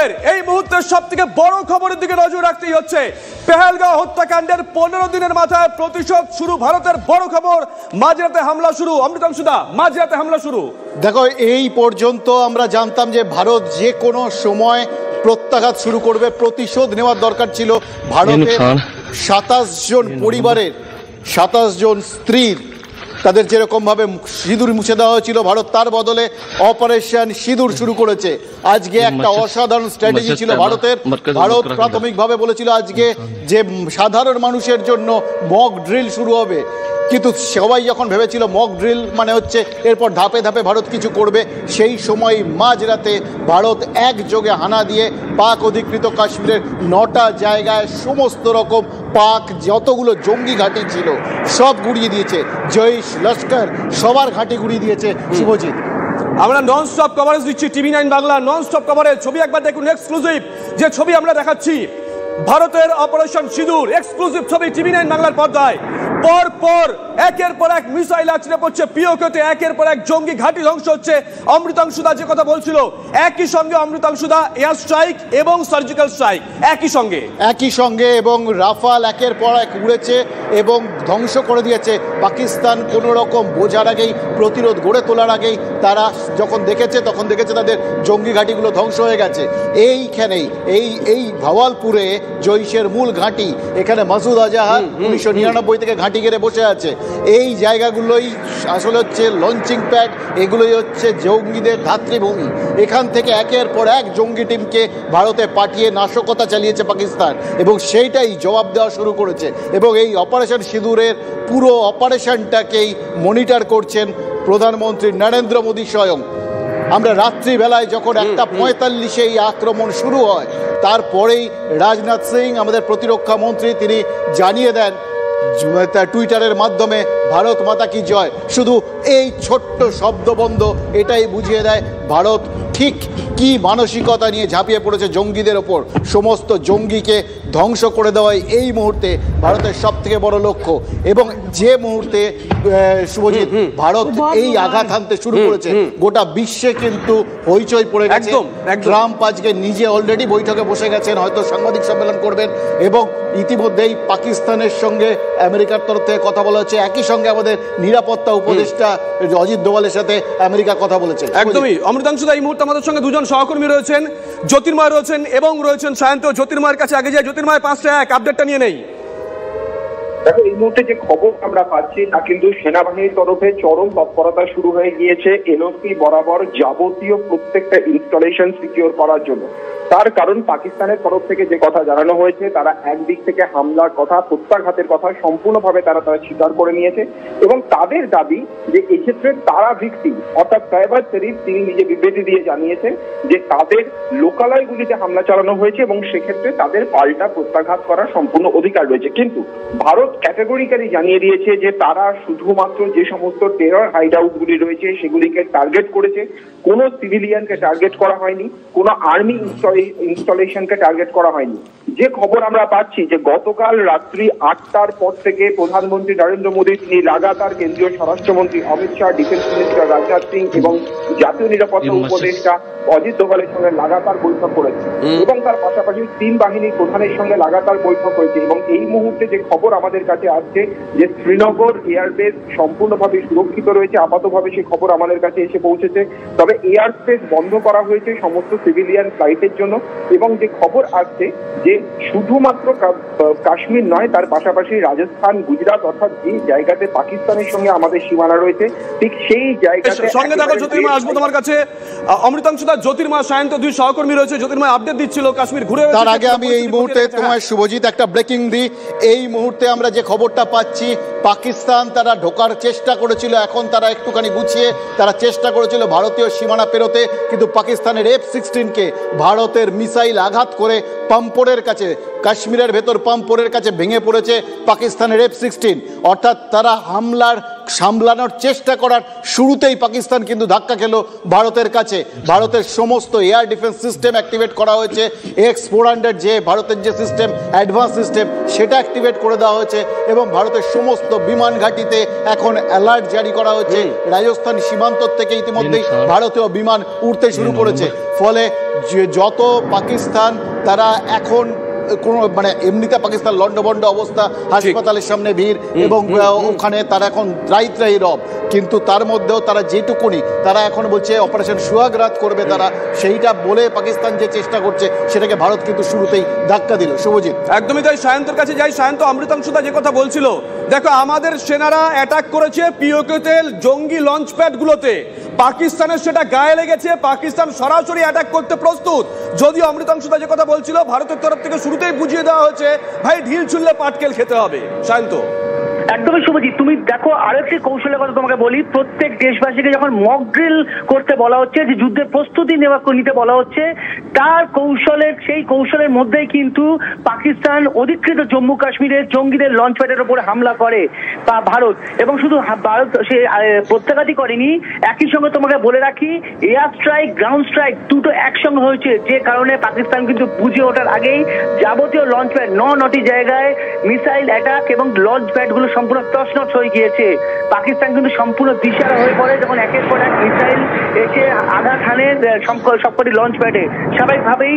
আমাদের এই মুহূর্তে সবথেকে বড় খবরের দিকে নজর রাখতেই হচ্ছে। পেহেলগাঁও হত্যাকাণ্ডের 15 দিনের মাথায় প্রতিশোধ শুরু। ভারতের বড় খবর, মাঝরাতে হামলা শুরু। অমৃতাংশুদা, মাঝরাতে হামলা শুরু। দেখো, এই পর্যন্ত আমরা জানতাম যে ভারত যে কোনো সময় প্রত্যাঘাত শুরু করবে, প্রতিশোধ নেওয়ার দরকার ছিল। ভারতের 27 জন পরিবারের 27 জন স্ত্রীর তাদের যেরকমভাবে সিঁদুর মুছে দেওয়া হয়েছিল, ভারত তার বদলে অপারেশন সিঁদুর শুরু করেছে। আজকে একটা অসাধারণ স্ট্র্যাটেজি ছিল ভারতের। ভারত প্রাথমিকভাবে বলেছিল আজকে যে সাধারণ মানুষের জন্য মক ড্রিল শুরু হবে, কিন্তু সবাই যখন ভেবেছিল মক ড্রিল মানে হচ্ছে এরপর ধাপে ধাপে ভারত কিছু করবে, সেই সময় মাঝরাতে ভারত একযোগে হানা দিয়ে পাক অধিকৃত কাশ্মীরের 9টা জায়গায় সমস্ত রকম পাক যতগুলো জঙ্গি ঘাঁটি ছিল সব গুড়িয়ে দিয়েছে। জৈশ, লস্কর সবার ঘাঁটি গুড়িয়ে দিয়েছে। শুভজিৎ, আমরা নন স্টপ কভারেজ দিচ্ছি, TV9 Bangla non stop coverage. ছবি একবার দেখুন, এক্সক্লুসিভ যে ছবি আমরা দেখাচ্ছি, ভারতের অপারেশন সিঁদুর এক্সক্লুসিভ ছবি TV9 বাংলার পর্দায়। পর পর একের পর এক মিসাইল আছড়ে পড়ছে পিওকেতে, একের পর এক জঙ্গি ঘাঁটি ধ্বংস হচ্ছে। অমৃতাংশুদা যে কথা বলছিল, একই সঙ্গে অমৃতাংশুদা এয়ার স্ট্রাইক এবং সার্জিক্যাল স্ট্রাইক একই সঙ্গে এবং রাফাল একের পর এক উড়েছে এবং ধ্বংস করে দিয়েছে। পাকিস্তান কোনো রকম বোঝার আগেই, প্রতিরোধ গড়ে তোলার আগেই তারা যখন দেখেছে তখন দেখেছে তাদের জঙ্গি ঘাঁটিগুলো ধ্বংস হয়ে গেছে। এইখানেই এই ভাওয়ালপুরে জৈশের মূল ঘাঁটি, এখানে মাসুদ আজাহার 1999 থেকে ঘাঁটি গেড়ে বসে আছে। এই জায়গাগুলোই আসলে হচ্ছে লঞ্চিং প্যাড, এগুলোই হচ্ছে জঙ্গিদের ধাত্রীভূমি। এখান থেকে একের পর এক জঙ্গি টিমকে ভারতে পাঠিয়ে নাশকতা চালিয়েছে পাকিস্তান এবং সেইটাই জবাব দেওয়া শুরু করেছে। এবং এই অপারেশন সিঁদুরের পুরো অপারেশনটাকেই মনিটর করছেন প্রধানমন্ত্রী নরেন্দ্র মোদী স্বয়ং। আমরা রাত্রিবেলায় যখন 1:45 এই আক্রমণ শুরু হয়, তারপরেই রাজনাথ সিং আমাদের প্রতিরক্ষা মন্ত্রী তিনি জানিয়ে দেন টুইটারের মাধ্যমে, ভারত মাতা কি জয়। শুধু এই ছোট্ট শব্দবন্ধ এটাই বুঝিয়ে দেয় ভারত ঠিক কি মানসিকতা নিয়ে ঝাঁপিয়ে পড়েছে জঙ্গিদের ওপর। সমস্ত জঙ্গিকে ধ্বংস করে দেওয়াই এই মুহূর্তে ভারতের সব থেকে বড় লক্ষ্য। এবং যে মুহূর্তে শুভজিৎ ভারত এই আঘাত হানতে শুরু করেছে, গোটা বিশ্বে কিন্তু হইচই পড়ে গেছে। ট্রাম্প আজকে নিজে অলরেডি বৈঠকে বসে গেছেন, হয়তো সাংবাদিক সম্মেলন করবেন এবং ইতিমধ্যেই পাকিস্তানের সঙ্গে আমেরিকার তরফ থেকে কথা বলা হচ্ছে। একই সঙ্গে আমাদের নিরাপত্তা উপদেষ্টা অজিত দোভালের সাথে আমেরিকা কথা বলেছে। একদমই। অমৃতাংশুদা, এই মুহূর্তে আমাদের সঙ্গে দুজন সহকর্মী রয়েছেন, জ্যোতির্ময় রয়েছেন এবং রয়েছেন সায়ন্ত। জ্যোতির্ময়ের কাছে আগে যায়। জ্যোতির্ময়, 5টা 1 আপডেটটা নিয়ে নেই। দেখো, এই মুহূর্তে যে খবর আমরা পাচ্ছি তা কিন্তু সেনাবাহিনীর তরফে চরম তৎপরতা শুরু হয়ে গিয়েছে এলওসি বরাবর যাবতীয় প্রত্যেকটা ইনস্টলেশন সিকিউর করার জন্য। তার কারণ পাকিস্তানের তরফ থেকে যে কথা জানানো হয়েছে, তারা একদিক থেকে হামলার কথা, প্রত্যাঘাতের কথা সম্পূর্ণভাবে তারা স্বীকার করে নিয়েছে এবং তাদের দাবি যে এক্ষেত্রে তারা ভিকটিম, অর্থাৎ সাইবার শরীফ তিনি নিজে বিবৃতি দিয়ে জানিয়েছেন যে তাদের লোকালয়গুলিতে হামলা চালানো হয়েছে এবং সেক্ষেত্রে তাদের পাল্টা প্রত্যাঘাত করার সম্পূর্ণ অধিকার রয়েছে। কিন্তু ভারত ক্যাটেগরিক্যালি জানিয়ে দিয়েছে যে তারা শুধুমাত্র যে সমস্ত টেরর হাইড আউটগুলি রয়েছে সেগুলিকে টার্গেট করেছে, কোনো সিভিলিয়ানকে টার্গেট করা হয়নি, কোনো আর্মি ইনস্টলেশনকে টার্গেট করা হয়নি। যে খবর আমরা পাচ্ছি যে গতকাল রাত্রি 8টার পর থেকে প্রধানমন্ত্রী নরেন্দ্র মোদী তিনি লাগাতার কেন্দ্রীয় স্বরাষ্ট্রমন্ত্রী অমিত শাহ, ডিফেন্স মিনিস্টার রাজনাথ সিং এবং জাতীয় নিরাপত্তা উপদেষ্টা অজিত দোভালের সঙ্গে লাগাতার বৈঠক করেছে এবং তার পাশাপাশি 3 বাহিনীর প্রধানের সঙ্গে লাগাতার বৈঠক হয়েছে। এবং এই মুহূর্তে যে খবর আমাদের কাছে আসছে যে শ্রীনগর এয়ারবেস সম্পূর্ণভাবে সুরক্ষিত রয়েছে, আপাতভাবে সেই খবর আমাদের কাছে এসে পৌঁছেছে। তবে এয়ার স্পেস বন্ধ করা হয়েছে সমস্ত সিভিলিয়ান ফ্লাইটের জন্য। এবং যে খবর আসছে যে শুধুমাত্র কাশ্মীর নয়, তার পাশাপাশি রাজস্থান, গুজরাট, অর্থাৎ যে জায়গাতে পাকিস্তানের সঙ্গে আমাদের সীমানা রয়েছে ঠিক সেই জায়গাতে সঙ্গে দেখো। জ্যোতির্ময়, আসবো তোমার কাছে। অমৃতাংশুদা, জ্যোতির্ময়, সায়ন্ত দুই সহকর্মী রয়েছে। জ্যোতির্ময় আপডেট দিচ্ছিল কাশ্মীর ঘুরে। তার আগে আমি এই মুহূর্তে তোমার শুভজিৎ একটা ব্রেকিং দিই। এই মুহূর্তে আমরা যে খবরটা পাচ্ছি, পাকিস্তান তারা ঢোকার চেষ্টা করেছিল, এখন তারা একটুখানি গুছিয়ে তারা চেষ্টা করেছিল ভারতীয় সীমানা পেরোতে, কিন্তু পাকিস্তানের F-16কে ভারতের মিসাইল আঘাত করে পাম্পোরের কাছে, কাশ্মীরের ভেতর পাম্পোরের কাছে ভেঙে পড়েছে পাকিস্তানের F-16। অর্থাৎ তারা হামলার সামলানোর চেষ্টা করার শুরুতেই পাকিস্তান কিন্তু ধাক্কা খেলো ভারতের কাছে। ভারতের সমস্ত এয়ার ডিফেন্স সিস্টেম অ্যাক্টিভেট করা হয়েছে, X-400 যে ভারতের যে সিস্টেম অ্যাডভান্স সিস্টেম সেটা অ্যাক্টিভেট করে দেওয়া হয়েছে এবং ভারতের সমস্ত বিমান ঘাঁটিতে এখন অ্যালার্ট জারি করা হয়েছে। রাজস্থান সীমান্ত থেকে ইতিমধ্যেই ভারতীয় বিমান উঠতে শুরু করেছে। ফলে যত পাকিস্তান তারা এখন কোনো মানে এমনিতে পাকিস্তান লন্ডভন্ড অবস্থা, হাসপাতালের সামনে ভিড় এবং ওখানে তারা এখন ত্রাহি রব, কিন্তু তার মধ্যেও তারা যেটুকুনি তারা এখন বলছে অপারেশন সুহাগরাত করবে তারা, সেইটা বলে পাকিস্তান যে চেষ্টা করছে সেটাকে ভারত কিন্তু শুরুতেই ধাক্কা দিল। শুভজিৎ, একদমই তাই। সায়ন্তর কাছে যাই। সায়ন্ত, অমৃতাংশুদা যে কথা বলছিল, দেখো আমাদের সেনারা অ্যাটাক করেছে পিওকেতে জঙ্গি লঞ্চ প্যাডগুলোতে, পাকিস্তানের সেটা গায়ে লেগেছে, পাকিস্তান সরাসরি অ্যাটাক করতে প্রস্তুত। যদিও অমৃতাংশুদা যে কথা বলছিল ভারতের তরফ থেকে শুরুতেই বুঝিয়ে দেওয়া হয়েছে ভাই ঢিল ছুড়লে পাটকেল খেতে হবে। সায়ন্ত, একদমই শুভজিৎ, তুমি দেখো আরেকটি কৌশলের কথা তোমাকে বলি। প্রত্যেক দেশবাসীকে যখন মক ড্রিল করতে বলা হচ্ছে, যে যুদ্ধের প্রস্তুতি নিতে বলা হচ্ছে, তার সেই কৌশলের মধ্যেই কিন্তু পাকিস্তান অধিকৃত জম্মু কাশ্মীরের জঙ্গিদের লঞ্চ প্যাডের উপরে হামলা করে বা ভারত, এবং শুধু ভারত সে প্রত্যাঘাতই করেনি, একই সঙ্গে তোমাকে বলে রাখি এয়ার স্ট্রাইক গ্রাউন্ড স্ট্রাইক দুটো একসঙ্গে হয়েছে, যে কারণে পাকিস্তান কিন্তু বুঝে ওঠার আগেই যাবতীয় লঞ্চ প্যাড 9টি জায়গায় মিসাইল অ্যাটাক এবং লঞ্চ প্যাডগুলো সম্পূর্ণ তছনছ হয়ে গিয়েছে। পাকিস্তান কিন্তু সম্পূর্ণ দিশারা হয়ে পড়ে যখন একের পর এক মিসাইল এসে আঘাত হানে সবকটি লঞ্চ প্যাডে। স্বাভাবিকভাবেই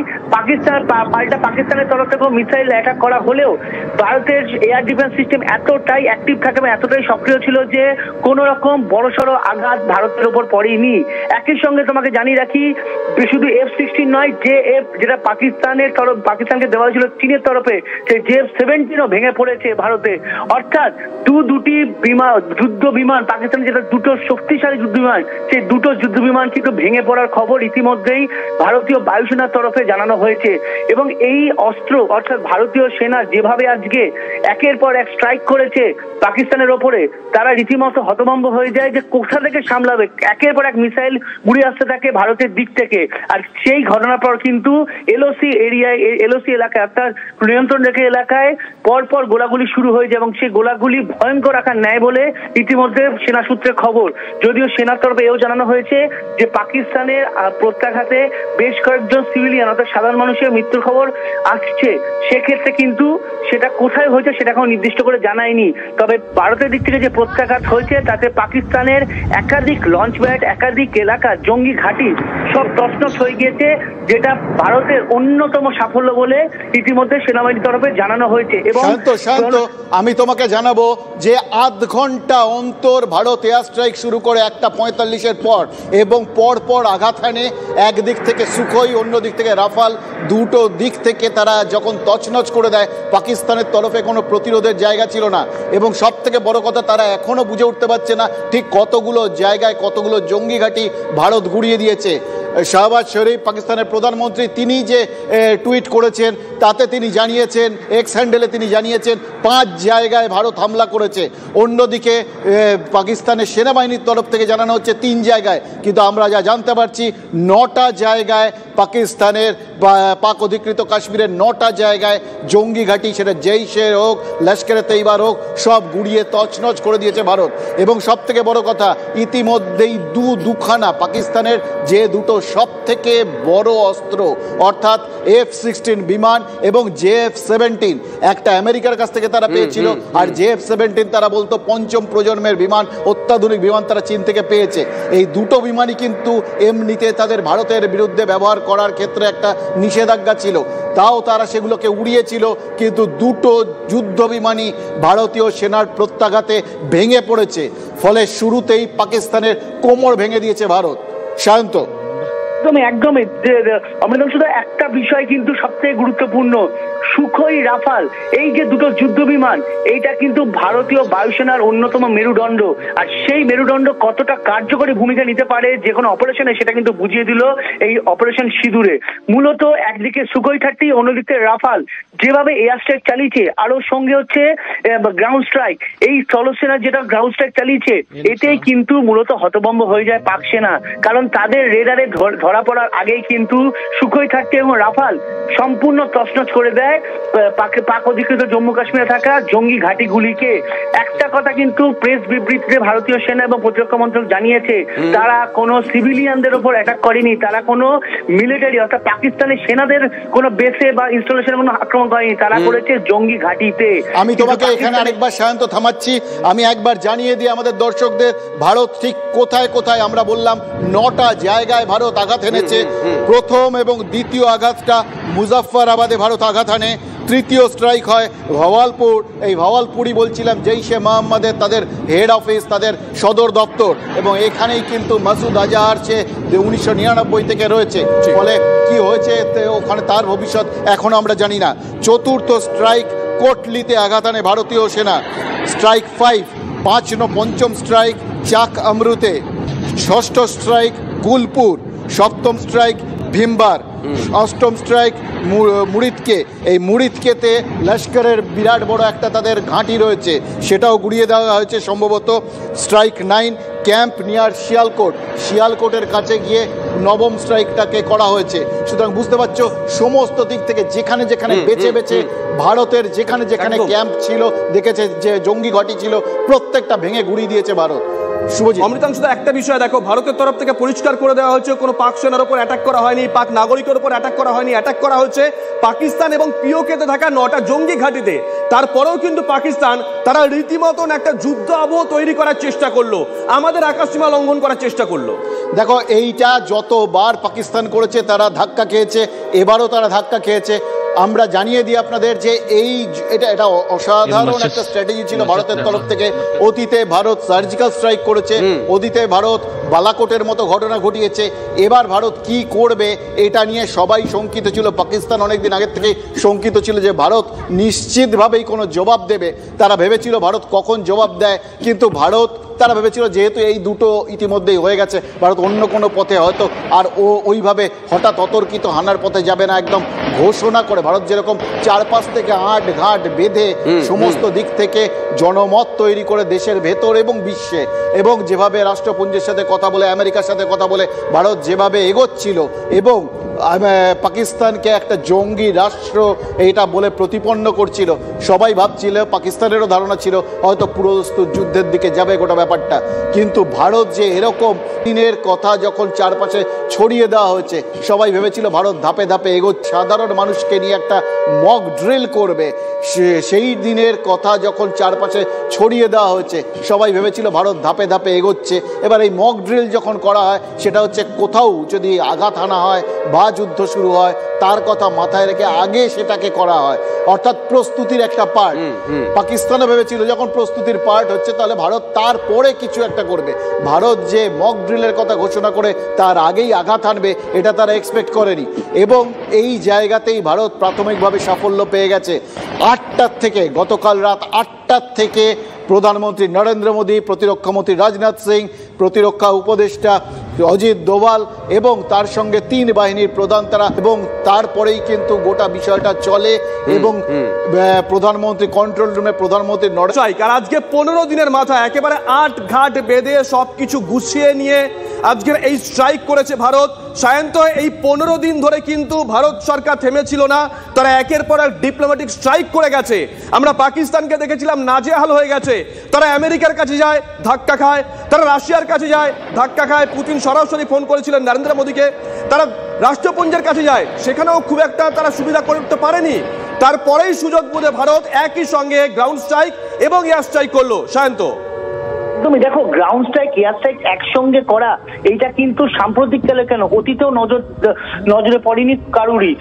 পাকিস্তানের তরফ থেকেও মিসাইল অ্যাটাক করা হলেও ভারতের এয়ার ডিফেন্স সিস্টেম এতটাই অ্যাক্টিভ থাকে এবং এতটাই সক্রিয় ছিল যে কোনো রকম বড়সড় আঘাত ভারতের উপর পড়েনি। একই সঙ্গে তোমাকে জানিয়ে রাখি, শুধু F-16 নয়, JF যেটা পাকিস্তানকে দেওয়া হয়েছিল চীনের তরফে, সেই JF-17ও ভেঙে পড়েছে ভারতে। অর্থাৎ দুটি যুদ্ধ বিমান, পাকিস্তান যেটা দুটো শক্তিশালী যুদ্ধ বিমান, সেই দুটো যুদ্ধ বিমান কিন্তু ভেঙে পড়ার খবর ইতিমধ্যেই ভারতীয় বায়ুসেনার তরফে জানানো হয়েছে। এবং এই অস্ত্র অর্থাৎ ভারতীয় সেনা যেভাবে আজকে একের পর এক স্ট্রাইক করেছে পাকিস্তানের ওপরে, তারা রীতিমতো হতভম্ব হয়ে যায় যে কোথা থেকে সামলাবে। একের পর এক মিসাইল উড়ে আসতে থাকে ভারতের দিক থেকে। আর সেই ঘটনার পর কিন্তু এলওসি এলাকায় অর্থাৎ নিয়ন্ত্রণ রেখে এলাকায় পরপর গোলাগুলি শুরু হয়ে যায় এবং সেই গোলাগুলি ভয়ঙ্কর আকার নেয় বলে ইতিমধ্যে সেনা সূত্রে খবর। যদিও সেনার তরফে এও জানানো হয়েছে যে পাকিস্তানের প্রত্যাঘাতে বেশ কয়েকজন সিভিলিয়ান অর্থাৎ সাধারণ মানুষের মৃত্যুর খবর আসছে। সেক্ষেত্রে কিন্তু সেটা কোথায় হয়েছে সেটা এখন নির্দিষ্ট করে জানায়নি। তবে ভারতের দিক থেকে যে প্রত্যাঘাত হয়েছে তাতে পাকিস্তানের একাধিক লঞ্চ প্যাড, একাধিক এলাকা, জঙ্গি ঘাঁটি সব তছনছ হয়ে গিয়েছে, যেটা ভারতের অন্যতম সাফল্য বলে ইতিমধ্যে সেনাবাহিনীর তরফে জানানো হয়েছে। এবং শান্ত, আমি তোমাকে জানাবো যে আধ ঘন্টা অন্তর ভারত এয়ার স্ট্রাইক শুরু করে 1:45 পর এবং পর আঘাত হানে। একদিক থেকে সুখোই, অন্য দিক থেকে রাফাল, দুটো দিক থেকে তারা যখন তছনছ করে দেয়, পাকিস্তানের তরফে কোনো প্রতিরোধের জায়গা ছিল না। এবং সব থেকে বড় কথা, তারা এখনো বুঝে উঠতে পারছে না ঠিক কতগুলো জায়গায় কতগুলো জঙ্গি ঘাঁটি ভারত গুড়িয়ে দিয়েছে। শাহবাজ শরীফ পাকিস্তানের প্রধানমন্ত্রী, তিনি যে টুইট করেছেন তাতে তিনি জানিয়েছেন, এক্স হ্যান্ডেলে তিনি জানিয়েছেন 5 জায়গায় ভারত হামলা করেছে। অন্যদিকে পাকিস্তানের সেনাবাহিনীর তরফ থেকে জানানো হচ্ছে 3 জায়গায়, কিন্তু আমরা যা জানতে পারছি 9টা জায়গায় পাকিস্তানের পাক অধিকৃত কাশ্মীরের 9টা জায়গায় জঙ্গি ঘাঁটি, সেটা জৈশের হোক, লস্করে তৈবার হোক, সব গুড়িয়ে তছনছ করে দিয়েছে ভারত। এবং সব থেকে বড় কথা, ইতিমধ্যেই দুখানা পাকিস্তানের যে দুটো সব থেকে বড় অস্ত্র অর্থাৎ F-16 বিমান এবং JF-17, একটা আমেরিকার কাছ থেকে তারা পেয়েছিল, আর JF-17 তারা বলতো 5ম প্রজন্মের বিমান, অত্যাধুনিক বিমান তারা চীন থেকে পেয়েছে। এই দুটো বিমানই কিন্তু এমনিতে তাদের ভারতের বিরুদ্ধে ব্যবহার করার ক্ষেত্রে একটা নিষেধাজ্ঞা ছিল, তাও তারা সেগুলোকে উড়িয়েছিল। কিন্তু দুটো যুদ্ধ বিমানই ভারতীয় সেনার প্রত্যাঘাতে ভেঙে পড়েছে। ফলে শুরুতেই পাকিস্তানের কোমর ভেঙে দিয়েছে ভারত। শান্ত, একদমই অমৃতাংশু, একটা বিষয় কিন্তু সবথেকে গুরুত্বপূর্ণ, সুখোই রাফাল এই যে দুটো যুদ্ধ বিমান, এইটা কিন্তু ভারতীয় বায়ুসেনার অন্যতম মেরুদণ্ড। আর সেই মেরুদণ্ড কতটা কার্যকরী ভূমিকা নিতে পারে যে কোনো অপারেশনে, সেটা কিন্তু বুঝিয়ে দিল এই অপারেশন সিঁদুরে। মূলত একদিকে সুখোই 30, অন্যদিকে রাফাল যেভাবে এয়ার স্ট্রাইক চালিয়েছে, আরো সঙ্গে হচ্ছে গ্রাউন্ড স্ট্রাইক, এই স্থলসেনা যেটা গ্রাউন্ড স্ট্রাইক চালিয়েছে, এতেই কিন্তু মূলত হতভম্ব হয়ে যায় পাক সেনা। কারণ তাদের রেডারে ধরা পড়ার আগেই কিন্তু সুখোই 30 এবং রাফাল সম্পূর্ণ তছনছ করে দেয় পাক অধিকৃত জম্মু কাশ্মীরে থাকা জঙ্গি ঘাঁটিগুলিকে। একটা কথা কিন্তু প্রেস বিবৃতিতে ভারতীয় সেনা এবং প্রতিরক্ষা মন্ত্রক জানিয়েছে, তারা কোনো সিভিলিয়ানদের উপর অ্যাটাক করেনি, তারা কোনো মিলিটারি অর্থাৎ পাকিস্তানের সেনাদের কোনো বেসে বা ইনস্টলেশনে কোনো আক্রমণ করেনি, তারা করেছে জঙ্গি ঘাঁটিতে। আমি তোমাকে এখানে আরেকবার সায়ন্ত থামাচ্ছি, আমি একবার জানিয়ে দিই আমাদের দর্শকদের ভারত ঠিক কোথায় কোথায়, আমরা বললাম 9টা জায়গায় ভারত আঘাত এনেছে। প্রথম এবং দ্বিতীয় আঘাতটা মুজাফফরাবাদে ভারত আঘাত আনে, তৃতীয় স্ট্রাইক হয় ভাওয়ালপুর, এই ভাওয়ালপুরই বলছিলাম জৈশে মোহাম্মদের তাদের হেড অফিস, তাদের সদর দপ্তর, এবং এখানেই কিন্তু মাসুদ আজহার সে 1999 থেকে রয়েছে। ফলে কি হয়েছে ওখানে তার ভবিষ্যৎ এখনো আমরা জানি না। চতুর্থ স্ট্রাইক কোটলিতে আঘাত আনে ভারতীয় সেনা, স্ট্রাইক 5। পঞ্চম স্ট্রাইক চাক আমরুতে, ষষ্ঠ স্ট্রাইক গুলপুর, সপ্তম স্ট্রাইক ভীমবার, অষ্টম স্ট্রাইক মুরিদকে। এই মুরিদকেতে লস্করের বিরাট বড় একটা তাদের ঘাঁটি রয়েছে, সেটাও গুড়িয়ে দেওয়া হয়েছে সম্ভবত। স্ট্রাইক 9 ক্যাম্প নিয়ার শিয়ালকোট, শিয়ালকোটের কাছে গিয়ে নবম স্ট্রাইকটাকে করা হয়েছে। সুতরাং বুঝতে পারছো সমস্ত দিক থেকে যেখানে যেখানে বেছে বেছে ভারতের যেখানে যেখানে ক্যাম্প ছিল, দেখেছে যে জঙ্গি ঘাঁটি ছিল, প্রত্যেকটা ভেঙে গুড়িয়ে দিয়েছে ভারত। অমৃতাংশ, একটা বিষয় দেখো, ভারতের তরফ থেকে পরিষ্কার করে দেওয়া হয়েছে কোনো পাক সেনার উপর অ্যাটাক করা হয়নি, পাক নাগরিকের উপর অ্যাটাক করা হয়নি, অ্যাটাক করা হয়েছে পাকিস্তান এবং পিওকেতে থাকা 9টা জঙ্গি ঘাঁটিতে। তারপরেও কিন্তু পাকিস্তান তারা রীতিমতন একটা যুদ্ধ আবহ তৈরি করার চেষ্টা করলো, আমাদের আকাশসীমা লঙ্ঘন করার চেষ্টা করলো। দেখো এইটা যতবার পাকিস্তান করেছে তারা ধাক্কা খেয়েছে, এবারও তারা ধাক্কা খেয়েছে। আমরা জানিয়ে দিই আপনাদের যে এটা অসাধারণ একটা স্ট্র্যাটেজি ছিল ভারতের তরফ থেকে। অতীতে ভারত সার্জিক্যাল স্ট্রাইক করেছে, অতীতে ভারত বালাকোটের মতো ঘটনা ঘটিয়েছে। এবার ভারত কি করবে এটা নিয়ে সবাই শঙ্কিত ছিল, পাকিস্তান অনেকদিন আগের থেকেই শঙ্কিত ছিল যে ভারত নিশ্চিতভাবেই কোনো জবাব দেবে। তারা ভেবেছিল ভারত কখন জবাব দেয়, কিন্তু তারা ভেবেছিল যেহেতু এই দুটো ইতিমধ্যেই হয়ে গেছে, ভারত অন্য কোনো পথে হয়তো আর ওইভাবে হঠাৎ অতর্কিত হানার পথে যাবে না। একদম ঘোষণা করে ভারত যেরকম 4-5 থেকে 8 ঘাট বেঁধে সমস্ত দিক থেকে জনমত তৈরি করে দেশের ভেতর এবং বিশ্বে, এবং যেভাবে রাষ্ট্রপুঞ্জের সাথে কথা বলে, আমেরিকার সাথে কথা বলে ভারত যেভাবে এগোচ্ছিল এবং পাকিস্তানকে একটা জঙ্গি রাষ্ট্র এটা বলে প্রতিপন্ন করছিল, সবাই ভাবছিল, পাকিস্তানেরও ধারণা ছিল হয়তো পুরোদস্তুর যুদ্ধের দিকে যাবে গোটা ব্যাপারটা। কিন্তু ভারত যে এরকম দিনের কথা যখন চারপাশে ছড়িয়ে দেওয়া হয়েছে, সবাই ভেবেছিল ভারত ধাপে ধাপে এগোচ্ছে, সাধারণ মানুষকে নিয়ে একটা মক ড্রিল করবে। সেই দিনের কথা যখন চারপাশে ছড়িয়ে দেওয়া হয়েছে, সবাই ভেবেছিল ভারত ধাপে ধাপে এগোচ্ছে। এবার এই মক ড্রিল যখন করা হয়, সেটা হচ্ছে কোথাও যদি আঘাত হানা হয় বা যুদ্ধ শুরু হয়, তার কথা মাথায় রেখে আগে সেটাকে করা হয়, অর্থাৎ প্রস্তুতির একটা পার্ট। পাকিস্তানও ভেবেছিল যখন প্রস্তুতির পার্ট হচ্ছে তাহলে ভারত তারপরে কিছু একটা করবে। ভারত যে মক ড্রিলের কথা ঘোষণা করে তার আগেই আঘাত আনবে, এটা তারা এক্সপেক্ট করেনি, এবং এই জায়গাতেই ভারত প্রাথমিকভাবে সাফল্য পেয়ে গেছে। 8টার থেকে, গতকাল রাত 8টার থেকে প্রধানমন্ত্রী নরেন্দ্র মোদী, প্রতিরক্ষামন্ত্রী রাজনাথ সিং, প্রতিরক্ষা উপদেষ্টা অজিত দোভাল এবং তার সঙ্গে 3 বাহিনীর প্রধান তারা, এবং তারপরেই কিন্তু গোটা বিষয়টা চলে। এবং প্রধানমন্ত্রী কন্ট্রোল রুমে প্রধানমন্ত্রী আর আজকে 15 দিনের মাথায় একেবারে 8 ঘাট বেঁধে সবকিছু গুছিয়ে নিয়ে আজকের এই স্ট্রাইক করেছে ভারত। সায়ন্ত, এই 15 দিন ধরে কিন্তু ভারত সরকার থেমেছিল না, তারা একের পর এক ডিপ্লোম্যাটিক স্ট্রাইক করে গেছে। আমরা পাকিস্তানকে দেখেছিলাম নাজেহাল হয়ে গেছে, তারা আমেরিকার কাছে যায় ধাক্কা খায়, তারা রাশিয়ার কাছে যায় ধাক্কা খায়। পুতিন সরাসরি ফোন করেছিলেন নরেন্দ্র মোদীকে, তারা রাষ্ট্রপুঞ্জের কাছে যায়, সেখানেও খুব একটা তারা সুবিধা করতে পারেনি। তারপরেই সুযোগ বুঝে ভারত একই সঙ্গে গ্রাউন্ড স্ট্রাইক এবং এয়ার স্ট্রাইক করলো। সায়ন্ত, তুমি দেখো গ্রাউন্ড স্ট্রাইক এয়ার স্ট্রাইক একসঙ্গে করা, এইটা কিন্তু সাম্প্রতিককালে কেন অতীতেও নজরে পড়েনি কারুরই।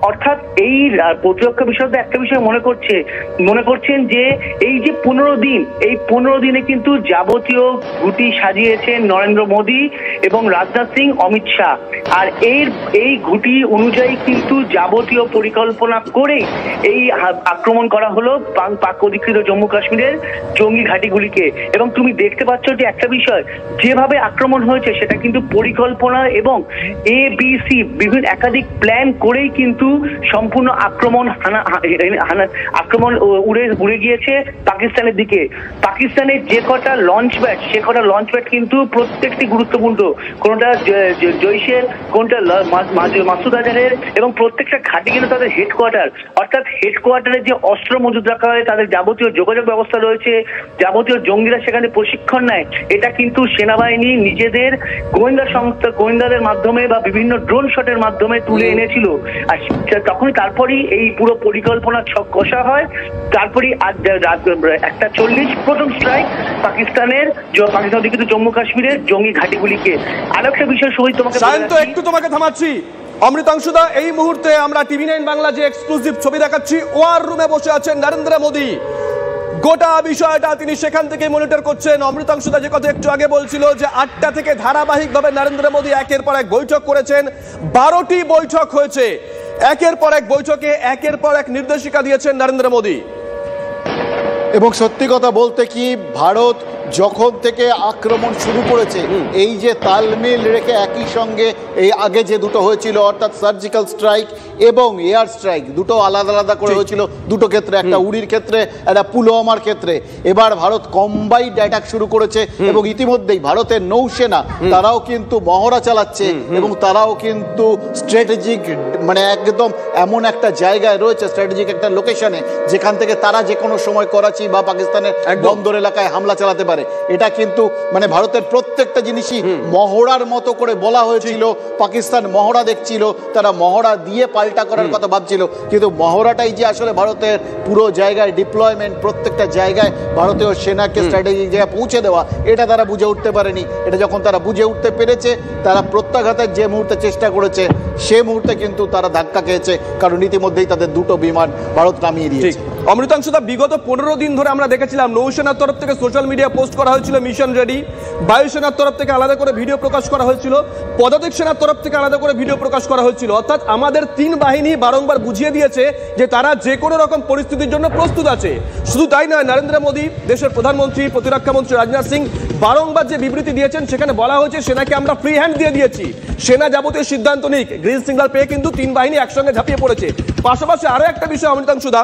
অর্থাৎ এই প্রতিরক্ষা বিষয়ে একটা বিষয় মনে করছেন যে এই যে 15 দিন, এই 15 দিনে কিন্তু যাবতীয় ঘুঁটি সাজিয়েছেন নরেন্দ্র মোদী এবং রাজনাথ সিং, অমিত শাহ। আর এই ঘুঁটি অনুযায়ী কিন্তু যাবতীয় পরিকল্পনা করেই এই আক্রমণ করা হলো পাক অধিকৃত জম্মু কাশ্মীরের জঙ্গি ঘাঁটিগুলিকে। এবং তুমি দেখতে পাচ্ছ যে একটা বিষয়, যেভাবে আক্রমণ হয়েছে সেটা কিন্তু পরিকল্পনা এবং ABC বিভিন্ন একাধিক প্ল্যান করেই কিন্তু সম্পূর্ণ আক্রমণ উড়ে গিয়েছে পাকিস্তানের দিকে। পাকিস্তানের যে কটা লঞ্চ ব্যাট, সে কটা লঞ্চ ব্যাট কিন্তু প্রত্যেকটি গুরুত্বপূর্ণ, কোনটা জৈশের, কোনটা মাসুদ আজহারের, এবং প্রত্যেকটা ঘাঁটি কিন্তু তাদের হেডকোয়ার্টার, অর্থাৎ হেডকোয়ার্টারে যে অস্ত্র মজুদ রাখা হয়, তাদের যাবতীয় যোগাযোগ ব্যবস্থা রয়েছে, যাবতীয় জঙ্গিরা সেখানে প্রশিক্ষণ নেয়, এটা কিন্তু সেনাবাহিনী নিজেদের গোয়েন্দা সংস্থা, গোয়েন্দাদের মাধ্যমে বা বিভিন্ন ড্রোন শটের মাধ্যমে তুলে এনেছিল। আর তখনই তারপরই এই পুরো পরিকল্পনা ছক কষা হয়। তারপরই 1:40 প্রথম স্ট্রাইক পাকিস্তানের অধিকৃত জম্মু কাশ্মীরের জঙ্গি ঘাঁটিগুলিকে। আরো একটা বিষয় সহিত তোমাকে একটু তোমাকে থামাচ্ছি। অমৃতাংশুদা, এই মুহূর্তে আমরা TV9 বাংলা যে এক্সক্লুসিভ ছবি দেখাচ্ছি, ওয়ার রুমে বসে আছেন নরেন্দ্র মোদী। গোটা বিষয়টা তিনি সেখান থেকে মনিটর করছেন। অমৃতাংশুদা যে কথা একটু আগে বলছিল যে 8টা থেকে ধারাবাহিকভাবে নরেন্দ্র মোদী একের পর এক বৈঠক করেছেন, 12টি বৈঠক হয়েছে। একের পর এক বৈঠকে একের পর এক নির্দেশিকা দিয়েছেন নরেন্দ্র মোদী। এবং সত্যি কথা বলতে কি, ভারত যখন থেকে আক্রমণ শুরু করেছে, এই যে তালমিল রেখে একই সঙ্গে এই আগে যে দুটো হয়েছিল, অর্থাৎ সার্জিক্যাল স্ট্রাইক এবং এয়ার স্ট্রাইক, দুটো আলাদা আলাদা করে হয়েছিল দুটো ক্ষেত্রে, একটা উড়ির ক্ষেত্রে, একটা পুলওয়ামার ক্ষেত্রে। এবার ভারত কম্বাইন্ড অ্যাটাক শুরু করেছে এবং ইতিমধ্যেই ভারতের নৌসেনা তারাও কিন্তু মহড়া চালাচ্ছে এবং তারাও কিন্তু স্ট্র্যাটেজিক, মানে একদম এমন একটা জায়গায় রয়েছে, স্ট্র্যাটেজিক একটা লোকেশনে, যেখান থেকে তারা যে কোনো সময় করাচি বা পাকিস্তানের বন্দর এলাকায় হামলা চালাতে পারে। এটা কিন্তু মানে ভারতের প্রত্যেকটা জিনিসই মহড়ার মতো করে বলা হয়েছিল। পাকিস্তান মহড়া দেখছিল, তারা মহড়া দিয়ে পাল্টা করার কথা ভাবছিল, কিন্তু মহড়াটাই যে আসলে ভারতের পুরো জায়গায় ডিপ্লয়মেন্ট, প্রত্যেকটা জায়গায় ভারতীয় সেনাকে স্ট্র্যাটেজিক জায়গায় পৌঁছে দেওয়া, এটা তারা বুঝে উঠতে পারেনি। এটা যখন তারা বুঝে উঠতে পেরেছে, তারা প্রত্যাঘাতের যে মুহূর্তে চেষ্টা করেছে, সে মুহূর্তে কিন্তু তারা ধাক্কা খেয়েছে, কারণ ইতিমধ্যেই তাদের দুটো বিমান ভারত নামিয়ে দিয়েছে। অমৃতাংশুদা, বিগত 15 দিন ধরে আমরা দেখেছিলাম নৌসেনার তরফ থেকে সোশ্যাল মিডিয়া পোস্ট করা হয়েছিল মিশন রেডি, বায়ুসেনার তরফ থেকে আলাদা করে ভিডিও প্রকাশ করা হয়েছিল, পদাতিক সেনার তরফ থেকে আলাদা করে ভিডিও প্রকাশ করা হয়েছিল। অর্থাৎ আমাদের 3 বাহিনী বারংবার বুঝিয়ে দিয়েছে যে তারা যে কোনো রকম পরিস্থিতির জন্য প্রস্তুত আছে। শুধু তাই নয়, নরেন্দ্র মোদী, দেশের প্রধানমন্ত্রী, প্রতিরক্ষা মন্ত্রী রাজনাথ সিং বারংবার যে বিবৃতি দিয়েছেন, সেখানে বলা হয়েছে সেনাকে আমরা ফ্রি হ্যান্ড দিয়ে দিয়েছি, সেনা যাবতীয় সিদ্ধান্ত নিক। গ্রিন সিগন্যাল পেয়ে কিন্তু 3 বাহিনী একসঙ্গে ঝাঁপিয়ে পড়েছে। পাশাপাশি আরো একটা বিষয় অমৃতাংশুদা,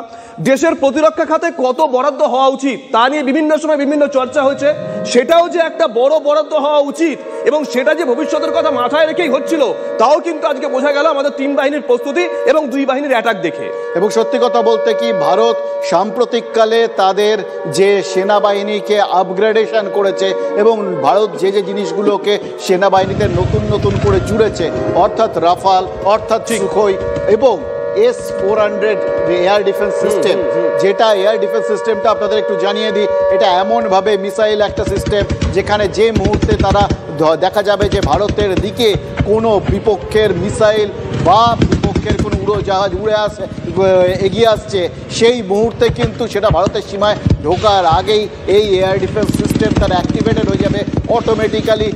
দেশের প্রতিরক্ষা খাতে কত বরাদ্দ হওয়া উচিত তা নিয়ে বিভিন্ন সময় বিভিন্ন চর্চা হয়েছে। সেটাও যে একটা বড় বরাদ্দ হওয়া উচিত এবং সেটা যে ভবিষ্যতের কথা মাথায় রেখেই হচ্ছিল, তাও কিন্তু আজকে বোঝা গেল আমাদের 3 বাহিনীর প্রস্তুতি এবং 2 বাহিনীর অ্যাটাক দেখে। এবং সত্যি কথা বলতে কি, ভারত সাম্প্রতিককালে তাদের যে সেনাবাহিনীকে আপগ্রেডেশন করেছে এবং ভারত যে যে জিনিসগুলোকে সেনাবাহিনীতে নতুন নতুন করে জুড়েছে, অর্থাৎ রাফাল, অর্থাৎ সুখোই এবং S-400 এয়ার ডিফেন্স সিস্টেম, যেটা এয়ার ডিফেন্স সিস্টেমটা আপনাদের একটু জানিয়ে দিই, এটা এমনভাবে মিসাইল একটা সিস্টেম যেখানে যে মুহূর্তে তারা দেখা যাবে যে ভারতের দিকে কোনো বিপক্ষের মিসাইল বা বিপক্ষের কোনো উড়োজাহাজ এগিয়ে আসছে, সেই মুহূর্তে কিন্তু সেটা ভারতের সীমায় ঢোকার আগেই এই এয়ার ডিফেন্স সিস্টেম তার অ্যাক্টিভেটেড হয়ে যাবে। অটোমেটিক্যালি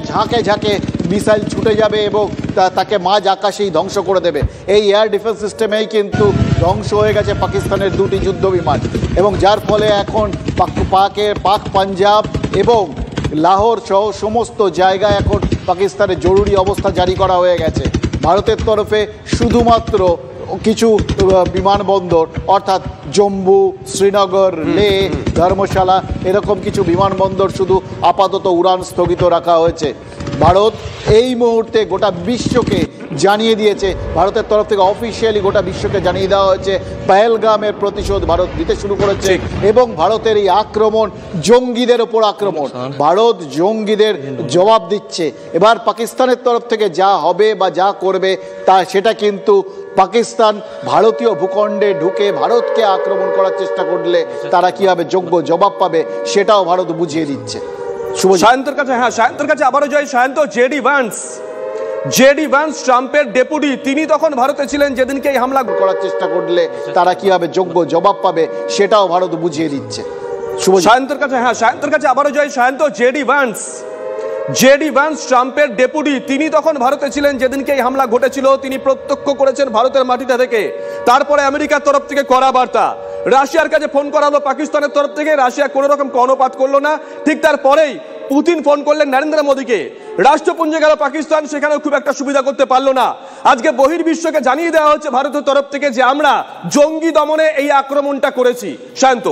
ঝাঁকে ঝাঁকে মিসাইল ছুটে যাবে এবং তাকে মাঝ আকাশেই ধ্বংস করে দেবে। এই এয়ার ডিফেন্স সিস্টেমেই কিন্তু ধ্বংস হয়ে গেছে পাকিস্তানের 2টি যুদ্ধ বিমান, এবং যার ফলে এখন পাক পাঞ্জাব এবং লাহোর সহ সমস্ত জায়গায় এখন পাকিস্তানের জরুরি অবস্থা জারি করা হয়ে গেছে। ভারতের তরফে শুধুমাত্র কিছু বিমানবন্দর, অর্থাৎ জম্মু, শ্রীনগর, লেহ, ধর্মশালা, এরকম কিছু বিমানবন্দর শুধু আপাতত উড়ান স্থগিত রাখা হয়েছে। ভারত এই মুহূর্তে গোটা বিশ্বকে জানিয়ে দিয়েছে, ভারতের তরফ থেকে অফিসিয়ালি গোটা বিশ্বকে জানিয়ে দেওয়া হয়েছে, পহেলগামের প্রতিশোধ ভারত দিতে শুরু করেছে এবং ভারতের এই আক্রমণ জঙ্গিদের ওপর আক্রমণ, ভারত জঙ্গিদের জবাব দিচ্ছে। এবার পাকিস্তানের তরফ থেকে যা হবে বা যা করবে তা সেটা কিন্তু পাকিস্তান ভারতীয় ভূখণ্ডে ঢুকে ভারতকে আক্রমণ করার চেষ্টা করলে তারা কিভাবে যোগ্য জবাব পাবে সেটাও ভারত বুঝিয়ে দিচ্ছে। সায়ন্তর কাছে, হ্যাঁ সায়ন্তর কাছে আবারও যাই। সায়ন্ত, জেডি ভান্স ট্রাম্পের ডেপুটি, তিনি তখন ভারতে ছিলেন যেদিনকে এই হামলা করার চেষ্টা করলে তারা কিভাবে যোগ্য জবাব পাবে সেটাও ভারত বুঝিয়ে দিচ্ছে। সায়ন্তর কাছে, হ্যাঁ সায়ন্তর কাছে আবারও যাই। সায়ন্ত, জেডি ভান্স ট্রাম্পের ডেপুটি, তিনি তখন ভারতে ছিলেন যেদিনকে এই হামলা ঘটেছিল, তিনি প্রত্যক্ষ করেছেন ভারতের মাটিতে থেকে। তারপরে আমেরিকার তরফ থেকে কড়া বার্তা, রাশিয়ার কাছে ফোন করা হলো পাকিস্তানের তরফ থেকে, রাশিয়া কোনো রকম কর্ণপাত করলো না। ঠিক তারপরেই পুতিন ফোন করলেন নরেন্দ্র মোদীকে, রাষ্ট্রপুঞ্জে গেল পাকিস্তান, সেখানেও খুব একটা সুবিধা করতে পারলো না। আজকে বহির্বিশ্বকে জানিয়ে দেওয়া হচ্ছে ভারতের তরফ থেকে যে আমরা জঙ্গি দমনে এই আক্রমণটা করেছি। শান্ত,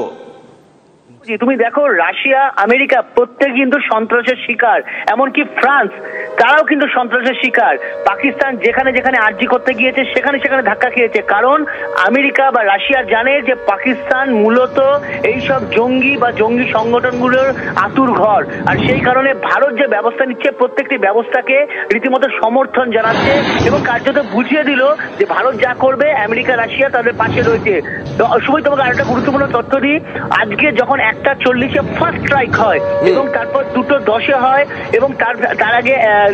তুমি দেখো রাশিয়া আমেরিকা প্রত্যেকে কিন্তু সন্ত্রাসের শিকার, এমনকি ফ্রান্স তারাও কিন্তু সন্ত্রাসের শিকার। পাকিস্তান যেখানে যেখানে আর্জি করতে গিয়েছে সেখানে সেখানে ধাক্কা খেয়েছে, কারণ আমেরিকা বা রাশিয়া জানে যে পাকিস্তান মূলত এইসব জঙ্গি বা জঙ্গি সংগঠনগুলোর আতুর ঘর। আর সেই কারণে ভারত যে ব্যবস্থা নিচ্ছে প্রত্যেকটি ব্যবস্থাকে রীতিমতো সমর্থন জানাচ্ছে এবং কার্যত বুঝিয়ে দিল যে ভারত যা করবে আমেরিকা রাশিয়া তাদের পাশে রয়েছে। শুভই তোমাকে আরেকটা গুরুত্বপূর্ণ তথ্য দিই, আজকে যখন 1:40 ফার্স্ট স্ট্রাইক হয় এবং তারপর 2:10 হয় এবং তার আগে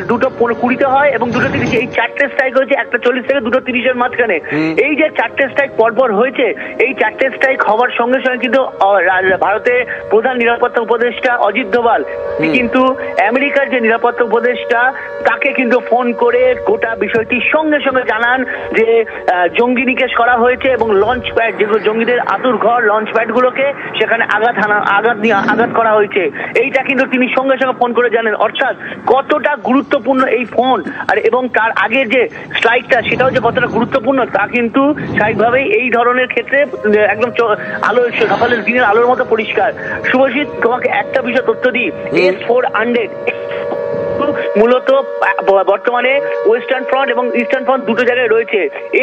2:20 হয় এবং 2:30, এই 4টে স্ট্রাইক হয়েছে 1:40 থেকে 2:30 মাঝখানে। এই যে 4টে স্ট্রাইক পরপর হয়েছে, এই 4টে স্ট্রাইক হওয়ার সঙ্গে সঙ্গে কিন্তু ভারতের প্রধান নিরাপত্তা উপদেষ্টা অজিত ডোভাল কিন্তু আমেরিকার যে নিরাপত্তা উপদেষ্টা তাকে কিন্তু ফোন করে গোটা বিষয়টি সঙ্গে সঙ্গে জানান যে জঙ্গি নিকেশ করা হয়েছে এবং লঞ্চ প্যাড, যেগুলো জঙ্গিদের আতুর ঘর, লঞ্চ প্যাড গুলোকে সেখানে আঘাত করা হয়েছে। এইটা কিন্তু তিনি সঙ্গে সঙ্গে ফোন করে জানেন, অর্থাৎ কতটা গুরুত্বপূর্ণ এই ফোন আর এবং তার আগের যে স্ট্রাইকটা সেটাও যে কতটা গুরুত্বপূর্ণ তা কিন্তু স্বাভাবিকভাবেই এই ধরনের ক্ষেত্রে একদম আলো সকালের দিনের আলোর মতো পরিষ্কার। শুভজিৎ, তোমাকে একটা বিষয় তথ্য দিই, S-400 মূলত বর্তমানে ওয়েস্টার্ন ফ্রন্ট এবং ইস্টার্ন ফ্রন্ট দুটো জায়গায় রয়েছে।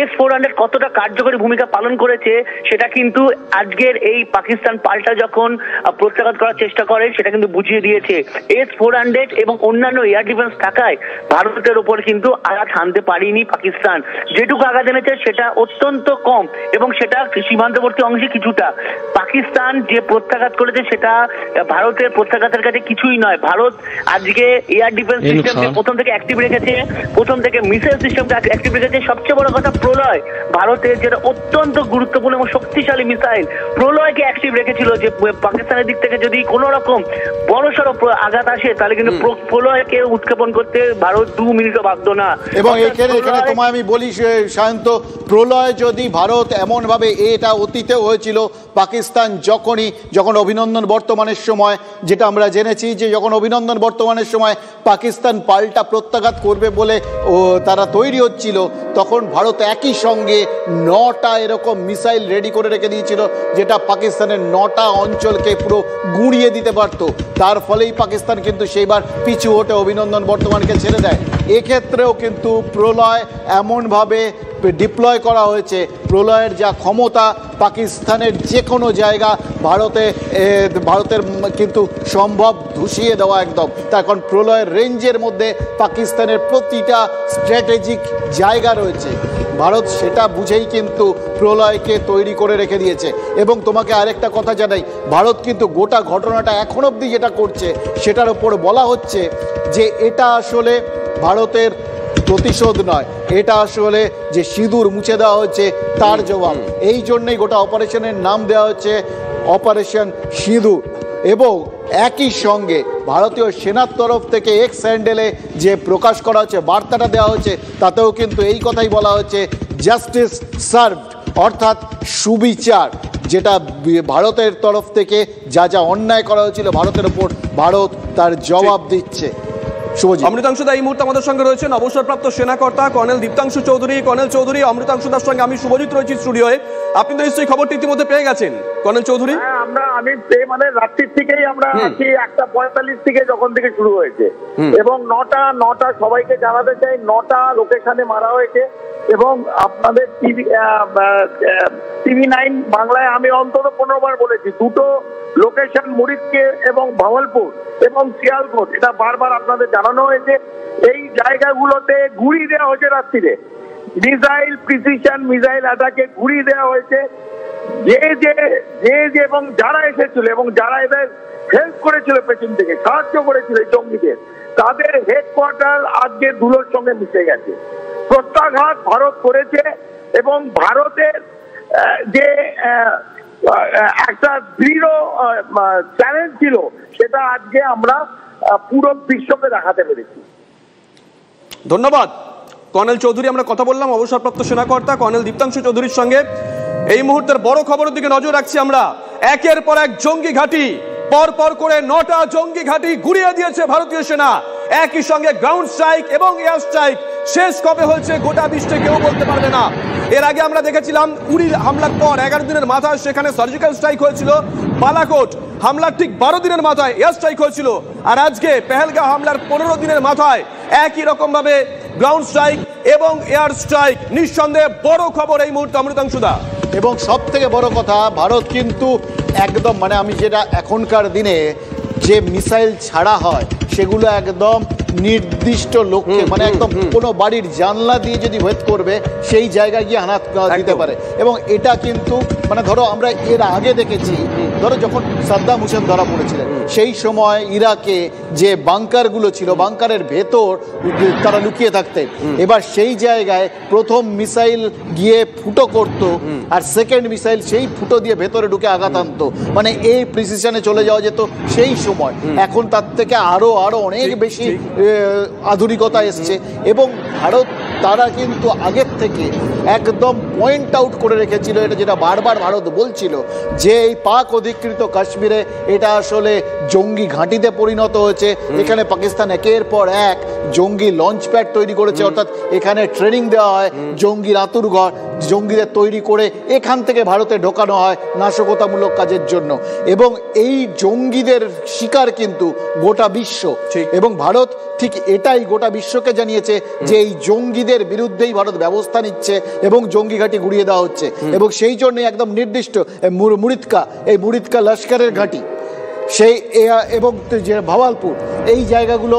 S-400 কতটা কার্যকরী ভূমিকা পালন করেছে সেটা কিন্তু আজকের এই পাকিস্তান পাল্টা যখন প্রত্যাঘাত করার চেষ্টা করে সেটা কিন্তু বুঝিয়ে দিয়েছে। S-400 এবং অন্যান্য এয়ার ডিফেন্স থাকায় ভারতের উপর কিন্তু আঘাত হানতে পারেনি পাকিস্তান। যেটুকু আঘাত এনেছে সেটা অত্যন্ত কম এবং সেটা সীমান্তবর্তী অংশে কিছুটা। পাকিস্তান যে প্রত্যাঘাত করেছে সেটা ভারতের প্রত্যাঘাতের কাছে কিছুই নয়। ভারত আজকে এয়ার ডিফেন্স সিস্টেমকে প্রথম থেকে অ্যাক্টিভ রেখেছে, প্রথম থেকে মিসাইল সিস্টেমকে অ্যাক্টিভ রেখেছে। সবচেয়ে বড় কথা প্রলয়, ভারতের যেটা অত্যন্ত গুরুত্বপূর্ণ এবং শক্তিশালী মিসাইল প্রলয়কে অ্যাক্টিভ রেখেছিল, যে পাকিস্তানের দিক থেকে যদি কোনো রকম বড়সড় আঘাত আসে তাহলে কিন্তু প্রলয়কে উৎক্ষেপণ করতে ভারত 2 মিনিটও বাধ্য না। এবং এখানে তোমায় আমি বলি সায়ন্ত, প্রলয় যদি ভারত এমন ভাবে, এটা অতীতে হয়েছিল পাকিস্তান যখন অভিনন্দন বর্তমানের সময়, যেটা আমরা জেনেছি যে যখন অভিনন্দন বর্তমানের সময় পাকিস্তান পাল্টা প্রত্যাঘাত করবে বলে তারা তৈরি হচ্ছিল, তখন ভারত একই সঙ্গে 9টা এরকম মিসাইল রেডি করে রেখে দিয়েছিল, যেটা পাকিস্তানের 9টা অঞ্চলকে পুরো গুঁড়িয়ে দিতে পারত। তার ফলেই পাকিস্তান কিন্তু সেইবার পিছু হটে অভিনন্দন বর্তমানকে ছেড়ে দেয়। এক্ষেত্রেও কিন্তু প্রলয় এমনভাবে ডিপ্লয় করা হয়েছে, প্রলয়ের যা ক্ষমতা পাকিস্তানের যে কোনো জায়গা ভারতের কিন্তু সম্ভব ধুসিয়ে দেওয়া একদম। তার কারণ প্রলয়ের রেঞ্জের মধ্যে পাকিস্তানের প্রতিটা স্ট্র্যাটেজিক জায়গা রয়েছে, ভারত সেটা বুঝেই কিন্তু প্রলয়কে তৈরি করে রেখে দিয়েছে। এবং তোমাকে আরেকটা কথা জানাই, ভারত কিন্তু গোটা ঘটনাটা এখন অবধি যেটা করছে সেটার ওপর বলা হচ্ছে যে এটা আসলে ভারতের প্রতিশোধ নয়, এটা আসলে যে সিঁদুর মুছে দেওয়া হচ্ছে তার জবাব। এই জন্যই গোটা অপারেশনের নাম দেওয়া হচ্ছে অপারেশন সিঁদুর। এবং একই সঙ্গে ভারতীয় সেনার তরফ থেকে এক্স হ্যান্ডেলে যে প্রকাশ করা হচ্ছে, বার্তাটা দেওয়া হচ্ছে, তাতেও কিন্তু এই কথাই বলা হচ্ছে, জাস্টিস সার্ভড, অর্থাৎ সুবিচার। যেটা ভারতের তরফ থেকে যা যা অন্যায় করা হয়েছিল ভারতের ওপর, ভারত তার জবাব দিচ্ছে। অমৃতাংশু দা এই মুহূর্তে আমাদের সঙ্গে রয়েছেন অবসরপ্রাপ্ত সেনাকর্তা কর্নেল দীপ্তাংশু চৌধুরী। কর্নেল চৌধুরী, অমৃতাংশু দার সঙ্গে আমি শুভজিৎ রয়েছি স্টুডিওয়ে। আপনি তো নিশ্চয়ই খবরটি ইতিমধ্যে পেয়ে গেছেন কর্নেল চৌধুরী? আমি মানে রাত্রির থেকেই আমরা আছি, 1:45 থেকে যখন থেকে শুরু হয়েছে এবং 9টা সবাইকে জানাতে চাই 9টা লোকেশনে মারা হয়েছে। এবং আপনাদের TV9 বাংলায় আমি অন্তত 15 বার বলেছি, 2টো লোকেশন মুরিদকে এবং ভাওয়ালপুর এবং শিয়ালকোট, এটা বারবার আপনাদের জানানো হয়েছে। এই জায়গাগুলোতে গুড়ি দেওয়া হয়েছে রাত্রিরে, মিসাইল প্রিসিশন মিসাইল অ্যাটাকে গুড়ি দেওয়া হয়েছে। যে এবং যারা এসেছিল এবং যারা এদের হেল্প করেছিল, পেছন থেকে সাহায্য করেছিল এই জঙ্গিদের, তাদের হেডকোয়ার্টার আজকে ধুলোর সঙ্গে মিশে গেছে। প্রত্যাঘাত ভারত করেছে এবং ভারতের যে একটা দৃঢ় চ্যালেঞ্জ ছিল সেটা আজকে আমরা পুরো বিশ্বকে দেখাতে পেরেছি। ধন্যবাদ কর্নেল চৌধুরী। আমরা কথা বললাম অবসরপ্রাপ্ত সেনাকর্তা কর্নেল দীপ্তাংশু চৌধুরীর সঙ্গে। এই মুহূর্তের বড় খবরের দিকে নজর রাখছি আমরা। একের পর এক জঙ্গি ঘাঁটি, পরপর করে 9টা জঙ্গি ঘাঁটি গুড়িয়ে দিয়েছে ভারতীয় সেনা। একই সঙ্গে গ্রাউন্ড স্ট্রাইক এবং এয়ার স্ট্রাইক। শেষ কবে হয়েছে গোটা বিশ্বে কেউ বলতে পারবে না। এর আগে আমরা দেখেছিলাম উড়ির হামলার পর 11 দিনের মাথায় সেখানে সার্জিক্যাল স্ট্রাইক হয়েছিল, বালাকোট হামলার ঠিক 12 দিনের মাথায় এয়ার স্ট্রাইক হয়েছিল, আর আজকে পেহেলগাঁও হামলার 15 দিনের মাথায় একই রকম ভাবে গ্রাউন্ড স্ট্রাইক এবং এয়ার স্ট্রাইক। নিঃসন্দেহে বড় খবর এই মুহূর্তে অমৃতাংশুদা। এবং সব থেকে বড় কথা, ভারত কিন্তু একদম মানে আমি যেটা এখনকার দিনে যে মিসাইল ছাড়া হয় সেগুলো একদম নির্দিষ্ট লক্ষ্যে, মানে একদম কোনো বাড়ির জানলা দিয়ে যদি ভেদ করবে সেই জায়গায় গিয়ে আঘাত দিতে পারে। এবং এটা কিন্তু মানে ধরো আমরা এর আগে দেখেছি, ধরো যখন সাদ্দাম হোসেন ধরা পড়েছিলেন সেই সময় ইরাকে যে বাংকারগুলো ছিল, বাংকারের ভেতর তারা লুকিয়ে থাকতেন। এবার সেই জায়গায় প্রথম মিসাইল গিয়ে ফুটো করত, আর সেকেন্ড মিসাইল সেই ফুটো দিয়ে ভেতরে ঢুকে আঘাত আনতো। মানে এই প্রিসিশনে চলে যাওয়া যেত সেই সময়। এখন তার থেকে আরো অনেক বেশি আধুনিকতা এসছে। এবং ভারত তারা কিন্তু আগের থেকে একদম পয়েন্ট আউট করে রেখেছিল, এটা যেটা বারবার ভারত বলছিল যে এই পাক অধিকৃত কাশ্মীরে এটা আসলে জঙ্গি ঘাঁটিতে পরিণত হয়েছে। এখানে পাকিস্তান একের পর এক জঙ্গি লঞ্চ প্যাড তৈরি করেছে, অর্থাৎ এখানে ট্রেনিং দেওয়া হয়, জঙ্গির আঁতুড়ঘর জঙ্গিদের তৈরি করে এখান থেকে ভারতে ঢোকানো হয় নাশকতামূলক কাজের জন্য। এবং এই জঙ্গিদের শিকার কিন্তু গোটা বিশ্ব, এবং ভারত ঠিক এটাই গোটা বিশ্বকে জানিয়েছে যে এই জঙ্গিদের বিরুদ্ধেই ভারত ব্যবস্থা নিচ্ছে এবং জঙ্গি ঘাঁটি গুড়িয়ে দেওয়া হচ্ছে। এবং সেই জন্য একদম নির্দিষ্ট মুরিদকা লস্করের ঘাঁটি সেই এবং যে ভাওয়ালপুর এই জায়গাগুলো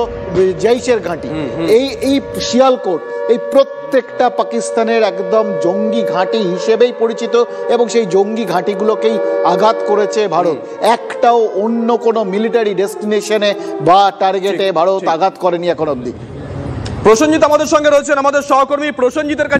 জৈশের ঘাঁটি, এই শিয়ালকোট, এই প্রত্যেকটা পাকিস্তানের একদম জঙ্গি ঘাঁটি হিসেবেই পরিচিত। এবং সেই জঙ্গি ঘাঁটিগুলোকেই আঘাত করেছে ভারত। একটাও অন্য কোনো মিলিটারি ডেস্টিনেশনে বা টার্গেটে ভারত আঘাত করেনি এখন অবধি। প্রসেনজিৎ আমাদের সঙ্গে রয়েছেন, আমাদের সহকর্মী প্রসেনজিতের